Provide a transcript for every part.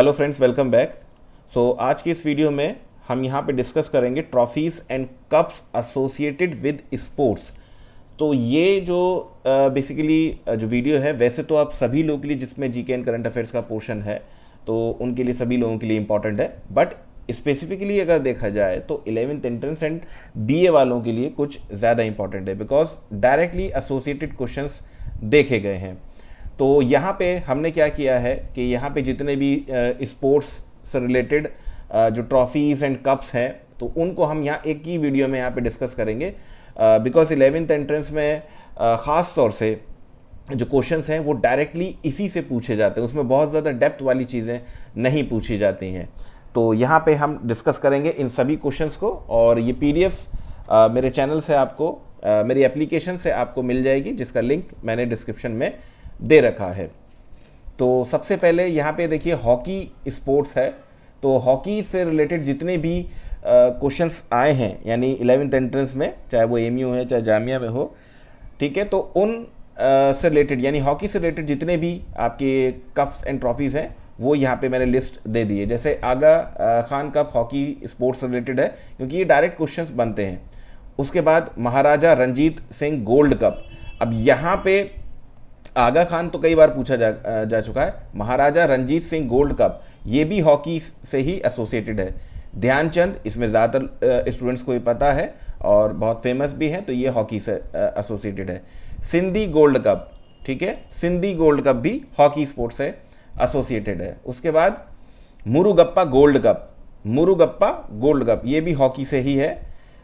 Hello friends, welcome back. आज की इस वीडियो में हम यहाँ पे डिस्कस करेंगे trophies and cups associated with sports. तो ये जो बेसिकली जो वीडियो है, वैसे तो आप सभी लोगों के लिए जिसमें जीके एंड करंट अफेयर्स का पोर्शन है तो उनके लिए, सभी लोगों के लिए इंपॉर्टेंट है, बट स्पेसिफिकली अगर देखा जाए तो 11th एंट्रेंस एंड बीए वालों के लिए कुछ ज़्यादा इंपॉर्टेंट है, बिकॉज डायरेक्टली एसोसिएटेड क्वेश्चंस देखे गए हैं। तो यहाँ पे हमने क्या किया है कि यहाँ पे जितने भी स्पोर्ट्स से रिलेटेड जो ट्रॉफीज़ एंड कप्स हैं, तो उनको हम यहाँ एक ही वीडियो में यहाँ पे डिस्कस करेंगे, बिकॉज 11th एंट्रेंस में ख़ास तौर से जो क्वेश्चंस हैं वो डायरेक्टली इसी से पूछे जाते हैं, उसमें बहुत ज़्यादा डेप्थ वाली चीज़ें नहीं पूछी जाती हैं। तो यहाँ पे हम डिस्कस करेंगे इन सभी क्वेश्चंस को, और ये पीडीएफ मेरे चैनल से आपको मेरी एप्लीकेशन से आपको मिल जाएगी, जिसका लिंक मैंने डिस्क्रिप्शन में दे रखा है। तो सबसे पहले यहाँ पे देखिए, हॉकी स्पोर्ट्स है, तो हॉकी से रिलेटेड जितने भी क्वेश्चंस आए हैं, यानी 11th एंट्रेंस में, चाहे वो एमयू है चाहे जामिया में हो, ठीक है, तो उन से रिलेटेड यानी हॉकी से रिलेटेड जितने भी आपके कप्स एंड ट्रॉफीज़ हैं वो यहाँ पे मैंने लिस्ट दे दी है। जैसे आगा खान कप हॉकी स्पोर्ट्स से रिलेटेड है, क्योंकि ये डायरेक्ट क्वेश्चंस बनते हैं। उसके बाद महाराजा रंजीत सिंह गोल्ड कप, अब यहाँ पे आगा खान तो कई बार पूछा जा चुका है, महाराजा रंजीत सिंह गोल्ड कप ये भी हॉकी से ही एसोसिएटेड है। ध्यानचंद, इसमें ज़्यादातर स्टूडेंट्स को ही पता है और बहुत फेमस भी है, तो ये हॉकी से एसोसिएटेड है। सिंधी गोल्ड कप, ठीक है, सिंधी गोल्ड कप भी हॉकी स्पोर्ट्स से एसोसिएटेड है। उसके बाद Murugappa gold cup, Murugappa gold cup ये भी हॉकी से ही है।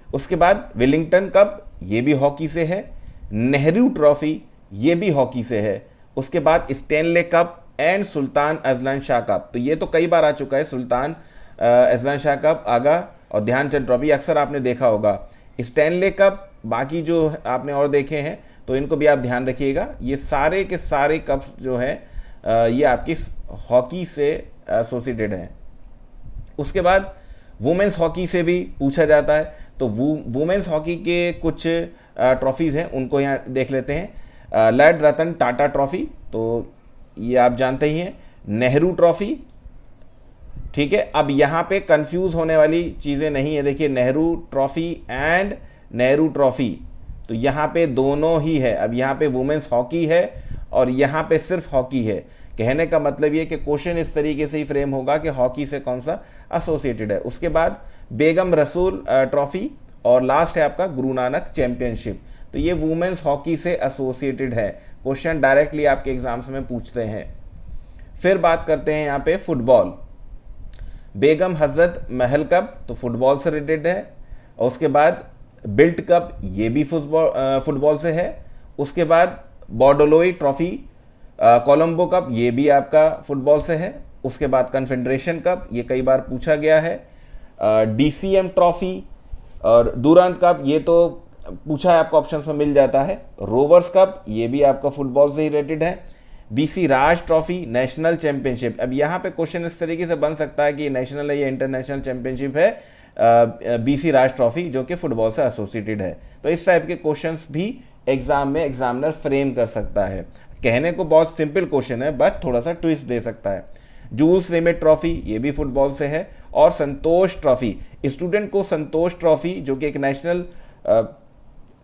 उसके बाद विलिंगटन कप ये भी हॉकी से है। नेहरू ट्रॉफी ये भी हॉकी से है। उसके बाद Stanley cup and Sultan Azlan Shah cup, तो ये तो कई बार आ चुका है, सुल्तान अजलान शाह कप, आगा और ध्यानचंद ट्रॉफी अक्सर आपने देखा होगा। स्टेनले कप बाकी जो आपने और देखे हैं, तो इनको भी आप ध्यान रखिएगा। ये सारे के सारे कप्स जो हैं ये आपकी हॉकी से एसोसिएटेड हैं। उसके बाद वुमेंस हॉकी से भी पूछा जाता है, तो वुमेंस हॉकी के कुछ ट्रॉफीज़ हैं, उनको यहाँ देख लेते हैं। लॉर्ड रतन टाटा ट्रॉफी, तो ये आप जानते ही हैं। नेहरू ट्रॉफी, ठीक है। अब यहाँ पे कंफ्यूज होने वाली चीज़ें नहीं है, देखिए Nehru trophy and Nehru trophy, तो यहाँ पे दोनों ही है। अब यहाँ पे वुमेन्स हॉकी है और यहाँ पे सिर्फ हॉकी है। कहने का मतलब ये कि क्वेश्चन इस तरीके से ही फ्रेम होगा कि हॉकी से कौन सा एसोसिएटेड है। उसके बाद बेगम रसूल ट्रॉफी, और लास्ट है आपका गुरु नानक चैंपियनशिप, तो ये वुमेन्स हॉकी से एसोसिएटेड है। क्वेश्चन डायरेक्टली आपके एग्जाम्स में पूछते हैं। फिर बात करते हैं यहाँ पे फुटबॉल, बेगम हजरत महल कप, तो फुटबॉल से रिलेटेड है। और उसके बाद बिल्ट कप ये भी फुटबॉल से है। उसके बाद बॉर्डोलोई ट्रॉफी कोलंबो कप ये भी आपका फुटबॉल से है। उसके बाद कन्फेडरेशन कप, ये कई बार पूछा गया है। डीसीएम ट्रॉफी और दुरांत कप ये तो पूछा है, आपको ऑप्शंस में मिल जाता है। रोवर्स कप ये भी आपका फुटबॉल से ही रिलेटेड है। बीसी राज ट्रॉफी नेशनल चैंपियनशिप, अब यहाँ पे क्वेश्चन इस तरीके से बन सकता है कि नेशनल है या इंटरनेशनल चैंपियनशिप है। बीसी राज ट्रॉफी जो कि फुटबॉल से एसोसिएटेड है। तो इस टाइप के क्वेश्चंस भी एग्जाम में एग्जामिनर फ्रेम कर सकता है। कहने को बहुत सिंपल क्वेश्चन है, बट थोड़ा सा ट्विस्ट दे सकता है। जूल्स रिमेट ट्रॉफी ये भी फुटबॉल से है। और संतोष ट्रॉफी, स्टूडेंट को संतोष ट्रॉफी जो कि एक नेशनल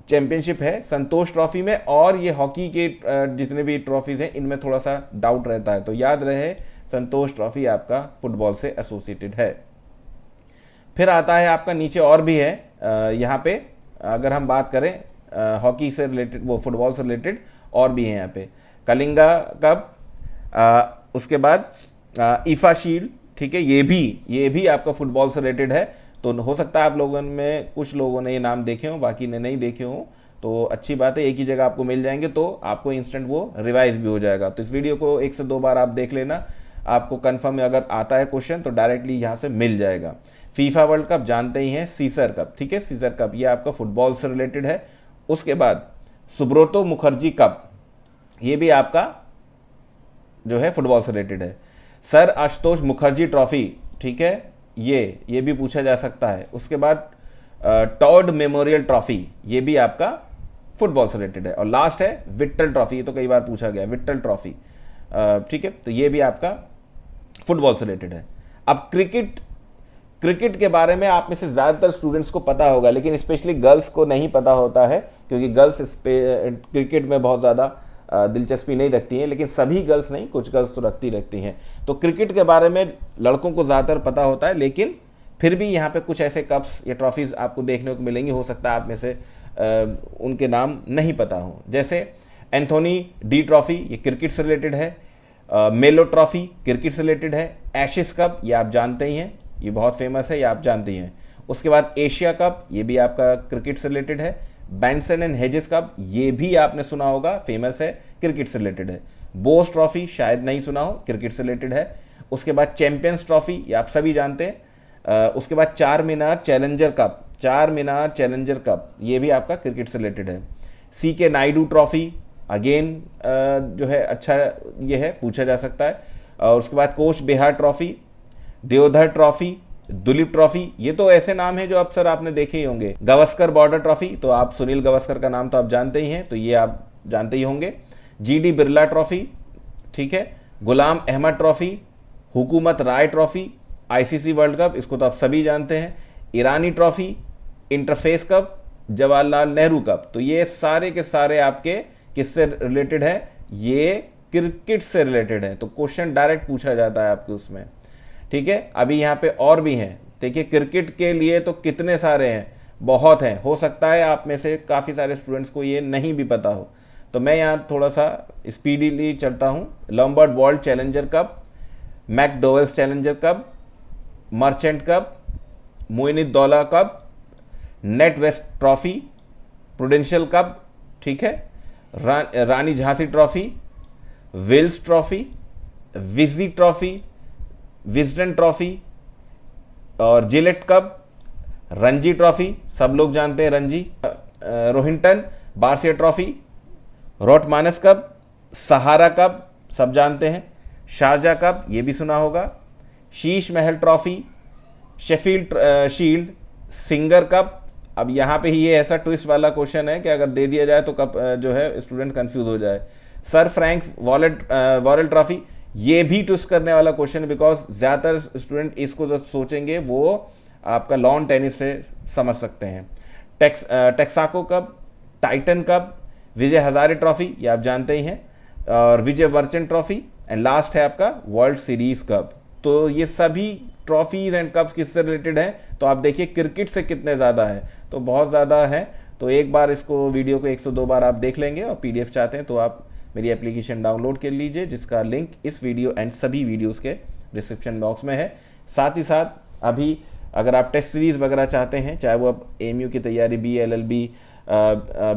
चैंपियनशिप है, संतोष ट्रॉफी में और ये हॉकी के जितने भी ट्रॉफीज़ हैं इनमें थोड़ा सा डाउट रहता है, तो याद रहे संतोष ट्रॉफी आपका फुटबॉल से एसोसिएटेड है। फिर आता है आपका नीचे और भी है, यहाँ पे अगर हम बात करें हॉकी से रिलेटेड, वो फुटबॉल से रिलेटेड और भी हैं यहाँ पे। कलिंगा कप, उसके बाद ईफा शील्ड, ठीक है, ये भी आपका फुटबॉल से रिलेटेड है। तो हो सकता है आप लोगों में कुछ लोगों ने ये नाम देखे हों, बाकी ने नहीं देखे हों, तो अच्छी बात है, एक ही जगह आपको मिल जाएंगे, तो आपको इंस्टेंट वो रिवाइज भी हो जाएगा। तो इस वीडियो को 1 से 2 बार आप देख लेना, आपको कंफर्म अगर आता है क्वेश्चन तो डायरेक्टली यहाँ से मिल जाएगा। फीफा वर्ल्ड कप जानते ही हैं, सीजर कप, ठीक है, सीजर कप ये आपका फुटबॉल से रिलेटेड है। उसके बाद सुब्रतो मुखर्जी कप, ये भी आपका जो है फुटबॉल से रिलेटेड है। सर आशुतोष मुखर्जी ट्रॉफी, ठीक है, ये भी पूछा जा सकता है। उसके बाद टॉड मेमोरियल ट्रॉफी ये भी आपका फुटबॉल से रिलेटेड है। और लास्ट है विट्टल ट्रॉफी, ये तो कई बार पूछा गया, विट्टल ट्रॉफी, ठीक है, तो ये भी आपका फुटबॉल से रिलेटेड है। अब क्रिकेट के बारे में आप में से ज़्यादातर स्टूडेंट्स को पता होगा, लेकिन स्पेशली गर्ल्स को नहीं पता होता है, क्योंकि गर्ल्स क्रिकेट में बहुत ज़्यादा दिलचस्पी नहीं रखती हैं, लेकिन सभी गर्ल्स नहीं, कुछ गर्ल्स तो रखती हैं। तो क्रिकेट के बारे में लड़कों को ज़्यादातर पता होता है, लेकिन फिर भी यहाँ पे कुछ ऐसे कप्स या ट्रॉफीज़ आपको देखने को मिलेंगी, हो सकता है आप में से उनके नाम नहीं पता हो। जैसे एंथोनी डी ट्रॉफी, ये क्रिकेट से रिलेटेड है। मेलो ट्रॉफी क्रिकेट से रिलेटेड है। एशेस कप, ये आप जानते ही हैं, ये बहुत फेमस है, ये आप जानते ही हैं। उसके बाद एशिया कप, ये भी आपका क्रिकेट से रिलेटेड है। बेंसन एंड हेजेस कप, ये भी आपने सुना होगा, फेमस है, क्रिकेट से रिलेटेड है। बोस ट्रॉफी शायद नहीं सुना हो, क्रिकेट से रिलेटेड है। उसके बाद चैंपियंस ट्रॉफी, ये आप सभी जानते हैं। उसके बाद चार मीनार चैलेंजर कप, ये भी आपका क्रिकेट से रिलेटेड है। CK नायडू ट्रॉफी, अगेन जो है अच्छा ये है, पूछा जा सकता है। और उसके बाद Cooch Behar trophy, Deodhar trophy, Duleep trophy, ये तो ऐसे नाम हैं जो अक्सर आपने देखे ही होंगे। गावस्कर बॉर्डर ट्रॉफी, तो आप सुनील गावस्कर का नाम तो आप जानते ही हैं, तो ये आप जानते ही होंगे। GD बिरला ट्रॉफी, ठीक है। गुलाम Ahmed trophy, Hukumat Rai trophy, ICC world cup, इसको तो आप सभी जानते हैं। Irani trophy, interface cup, Jawaharlal Nehru cup, तो ये सारे के सारे आपके किससे रिलेटेड है? ये क्रिकेट से रिलेटेड है। तो क्वेश्चन डायरेक्ट पूछा जाता है आपके उसमें, ठीक है। अभी यहाँ पे और भी हैं, देखिए क्रिकेट के लिए तो कितने सारे हैं, बहुत हैं। हो सकता है आप में से काफ़ी सारे स्टूडेंट्स को ये नहीं भी पता हो, तो मैं यहाँ थोड़ा सा स्पीडीली चलता हूँ। Lombard world challenger cup, McDowell's challenger cup, merchant cup, Moinuddowla cup, NatWest trophy, Prudential cup, ठीक है। Rani Jhansi trophy, Wills trophy, Vizzy trophy, Wisden trophy और जिलेट कप, रणजी ट्रॉफी, सब लोग जानते हैं Ranji, Rohinton Baria trophy, Rothmans cup, Sahara cup, सब जानते हैं, शारजा कप, ये भी सुना होगा, Sheesh Mahal trophy, Sheffield shield, singer cup. अब यहाँ पे ही ये ऐसा ट्विस्ट वाला क्वेश्चन है कि अगर दे दिया जाए तो कप जो है स्टूडेंट कंफ्यूज हो जाए। सर फ्रैंक वॉरेल ट्रॉफी, ये भी ट्विस्ट करने वाला क्वेश्चन है, बिकॉज ज़्यादातर स्टूडेंट इसको जो सोचेंगे वो आपका लॉन टेनिस से समझ सकते हैं। Texaco cup, Titan cup, Vijay Hazare trophy, ये आप जानते ही हैं, और Vijay Merchant trophy, and last है आपका वर्ल्ड सीरीज कप। तो ये सभी ट्रॉफीज एंड कप्स किससे रिलेटेड हैं? तो आप देखिए क्रिकेट से कितने ज़्यादा हैं, तो बहुत ज़्यादा हैं। तो एक बार इसको वीडियो को 102 बार आप देख लेंगे, और PDF चाहते हैं तो आप मेरी एप्लीकेशन डाउनलोड कर लीजिए, जिसका लिंक इस वीडियो एंड सभी वीडियोस के डिस्क्रिप्शन बॉक्स में है। साथ ही साथ अभी अगर आप टेस्ट सीरीज़ वगैरह चाहते हैं, चाहे वो आप AMU की तैयारी, BA LLB,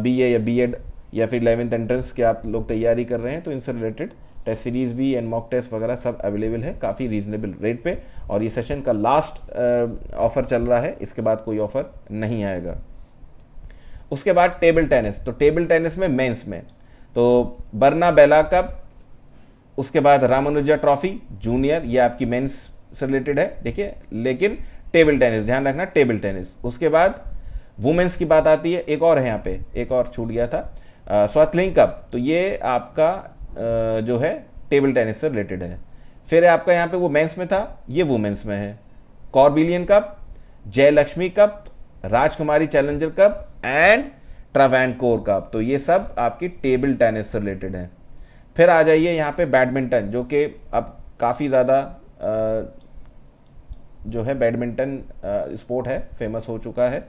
BA या B.Ed या फिर 11th एंट्रेंस के आप लोग तैयारी कर रहे हैं, तो इनसे रिलेटेड टेस्ट सीरीज़ भी एंड मॉक टेस्ट वगैरह सब अवेलेबल है काफ़ी रीजनेबल रेट पे। और ये सेशन का लास्ट ऑफ़र चल रहा है, इसके बाद कोई ऑफ़र नहीं आएगा। उसके बाद टेबल टेनिस, तो टेबल टेनिस में मेंस में तो बर्ना बेला कप, उसके बाद रामानुजा ट्रॉफी जूनियर, ये आपकी मेंस से रिलेटेड है, देखिए, लेकिन टेबल टेनिस ध्यान रखना, टेबल टेनिस। उसके बाद वुमेन्स की बात आती है, एक और है यहाँ पे, एक और छूट गया था, स्वातलिंग कप, तो ये आपका जो है टेबल टेनिस से रिलेटेड है। फिर आपका यहाँ पे वो मेंस में था, ये वुमेन्स में है। कॉर्बिलियन cup, Jayalakshmi cup, Rajkumari challenger cup and ट्रावेंकोर cup, तो ये सब आपकी टेबल टेनिस से रिलेटेड है। फिर आ जाइए यहाँ पे बैडमिंटन, जो कि अब काफ़ी ज़्यादा जो है बैडमिंटन स्पोर्ट है, फेमस हो चुका है,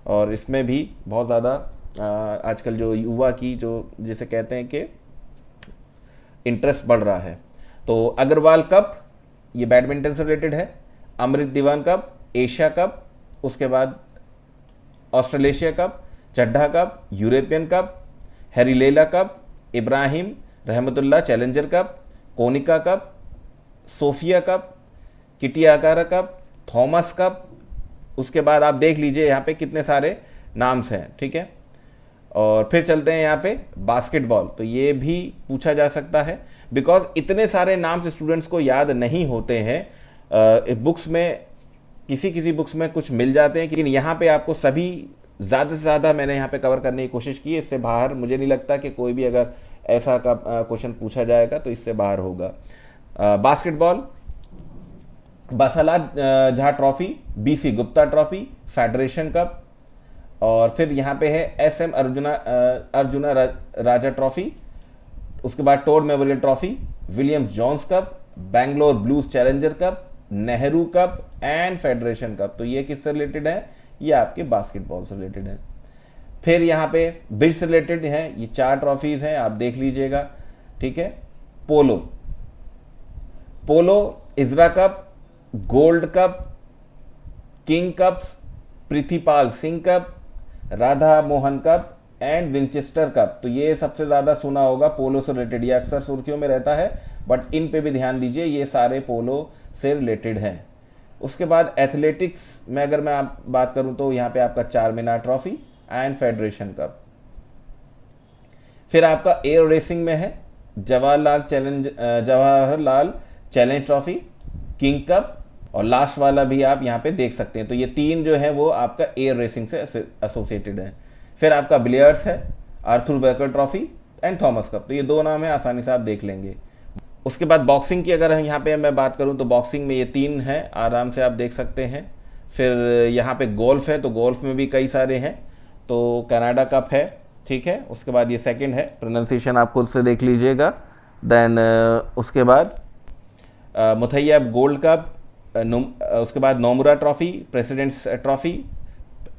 और इसमें भी बहुत ज़्यादा आजकल जो युवा की जो जिसे कहते हैं कि इंटरेस्ट बढ़ रहा है। तो अग्रवाल कप, ये बैडमिंटन से रिलेटेड है। Amrit Diwan cup, Asia cup, उसके बाद Australasia cup, Chadha cup, European cup, Harilela cup, Ibrahim Rahimtoola challenger cup, Konica cup, Sofia cup, Kitiyakara cup, Thomas cup. उसके बाद आप देख लीजिए यहाँ पे कितने सारे नाम्स हैं, ठीक है। और फिर चलते हैं यहाँ पे बास्केटबॉल, तो ये भी पूछा जा सकता है, बिकॉज इतने सारे नाम्स स्टूडेंट्स को याद नहीं होते हैं। बुक्स में किसी बुक्स में कुछ मिल जाते हैं, लेकिन यहाँ पे आपको सभी ज़्यादा से ज़्यादा मैंने यहाँ पे कवर करने की कोशिश की है। इससे बाहर मुझे नहीं लगता कि कोई भी अगर ऐसा का क्वेश्चन पूछा जाएगा तो इससे बाहर होगा। बास्केटबॉल, बसला Jha trophy, BC Gupta trophy, federation cup, और फिर यहाँ पे है SM अर्जुना राजा ट्रॉफी, उसके बाद Tod memorial trophy, William Jones cup, Bangalore blues challenger cup, Nehru cup and federation cup. तो ये किससे रिलेटेड है? ये आपके बास्केटबॉल से रिलेटेड है। फिर यहाँ पे ब्रिज से रिलेटेड हैं, ये 4 ट्रॉफीज हैं, आप देख लीजिएगा, ठीक है। Polo, Ezra cup, gold cup, king cups, Prithvipal Singh cup, Radha Mohan cup and Winchester cup. तो ये सबसे ज्यादा सुना होगा पोलो से रिलेटेड, ये अक्सर सुर्खियों में रहता है, बट इन पे भी ध्यान दीजिए, ये सारे पोलो से रिलेटेड हैं। उसके बाद एथलेटिक्स में अगर मैं आप बात करूं तो यहाँ पे आपका 4 मीनार ट्रॉफी एंड फेडरेशन कप। फिर आपका एयर रेसिंग में है Jawaharlal challenge trophy, king cup, और लास्ट वाला भी आप यहाँ पे देख सकते हैं। तो ये 3 जो है वो आपका एयर रेसिंग से एसोसिएटेड है। फिर आपका बिलियर्ड्स है Arthur waker trophy and Thomas cup. तो ये 2 नाम है, आसानी से आप देख लेंगे। उसके बाद बॉक्सिंग की अगर यहाँ पे मैं बात करूँ तो बॉक्सिंग में ये 3 हैं, आराम से आप देख सकते हैं। फिर यहाँ पे गोल्फ है, तो गोल्फ में भी कई सारे हैं, तो कनाडा कप है, ठीक है। उसके बाद ये सेकंड है, प्रोनाउंसिएशन आप खुद से देख लीजिएगा। देन उसके बाद मुथैया गोल्ड कप, उसके बाद Nomura trophy, presidents trophy,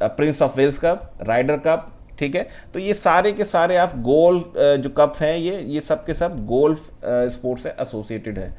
prince of Wales cup, Ryder cup, ठीक है। तो ये सारे के सारे आप गोल्फ जो कप्स हैं, ये सब के सब गोल्फ स्पोर्ट्स से एसोसिएटेड है,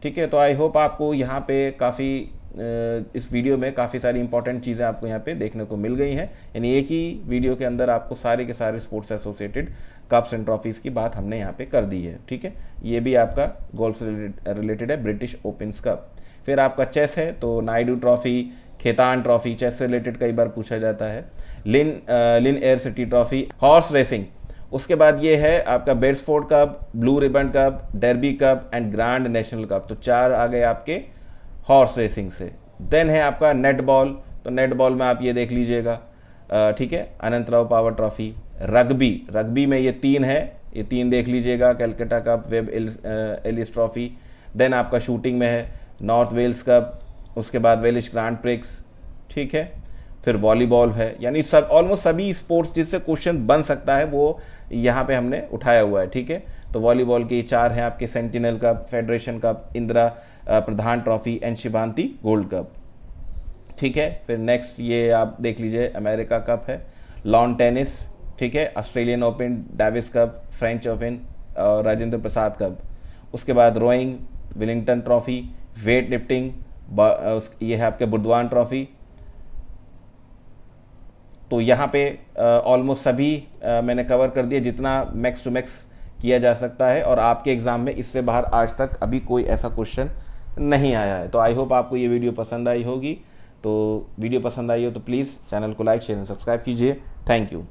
ठीक है। तो आई होप आपको यहाँ पे काफ़ी इस वीडियो में काफ़ी सारी इंपॉर्टेंट चीज़ें आपको यहाँ पे देखने को मिल गई हैं। यानी एक ही वीडियो के अंदर आपको सारे के सारे स्पोर्ट्स से एसोसिएटेड कप्स एंड ट्रॉफीज़ की बात हमने यहाँ पे कर दी है, ठीक है। ये भी आपका गोल्फ से रिलेटेड है, ब्रिटिश ओपन्स कप। फिर आपका चेस है, तो Naidu trophy, Khaitan trophy, chess से रिलेटेड कई बार पूछा जाता है। Lin air city trophy, horse racing. उसके बाद ये है आपका Beresford cup, blue ribbon cup, Derby cup and grand national cup. तो 4 आ गए आपके हॉर्स रेसिंग से। देन है आपका नेट बॉल, तो नेट बॉल में आप ये देख लीजिएगा, ठीक है, अनंतराव पावर ट्रॉफी। रग्बी में ये 3 है, ये 3 देख लीजिएगा, Calcutta cup, Webb Ellis trophy. Then आपका शूटिंग में है नॉर्थ वेल्स कप, उसके बाद वेलिश ग्रांड प्रिक्स, ठीक है। फिर वॉलीबॉल है, यानी सब ऑलमोस्ट सभी स्पोर्ट्स जिससे क्वेश्चन बन सकता है वो यहाँ पे हमने उठाया हुआ है, ठीक है। तो वॉलीबॉल के 4 हैं आपके, sentinel cup, federation cup, Indira Pradhan trophy and Shibhanti gold cup, ठीक है। फिर नेक्स्ट ये आप देख लीजिए, अमेरिका कप है, लॉन टेनिस, ठीक है, Australian open, Davis cup, French open और राजेंद्र प्रसाद कप। उसके बाद rowing, Willingdon trophy, weight lifting, ये है आपके बुर्दवान ट्रॉफी। तो यहाँ पे ऑलमोस्ट सभी मैंने कवर कर दिया जितना मैक्स टू मैक्स किया जा सकता है, और आपके एग्जाम में इससे बाहर आज तक अभी कोई ऐसा क्वेश्चन नहीं आया है। तो आई होप आपको ये वीडियो पसंद आई होगी। तो वीडियो पसंद आई हो तो प्लीज़ चैनल को लाइक, शेयर एंड सब्सक्राइब कीजिए। Thank you.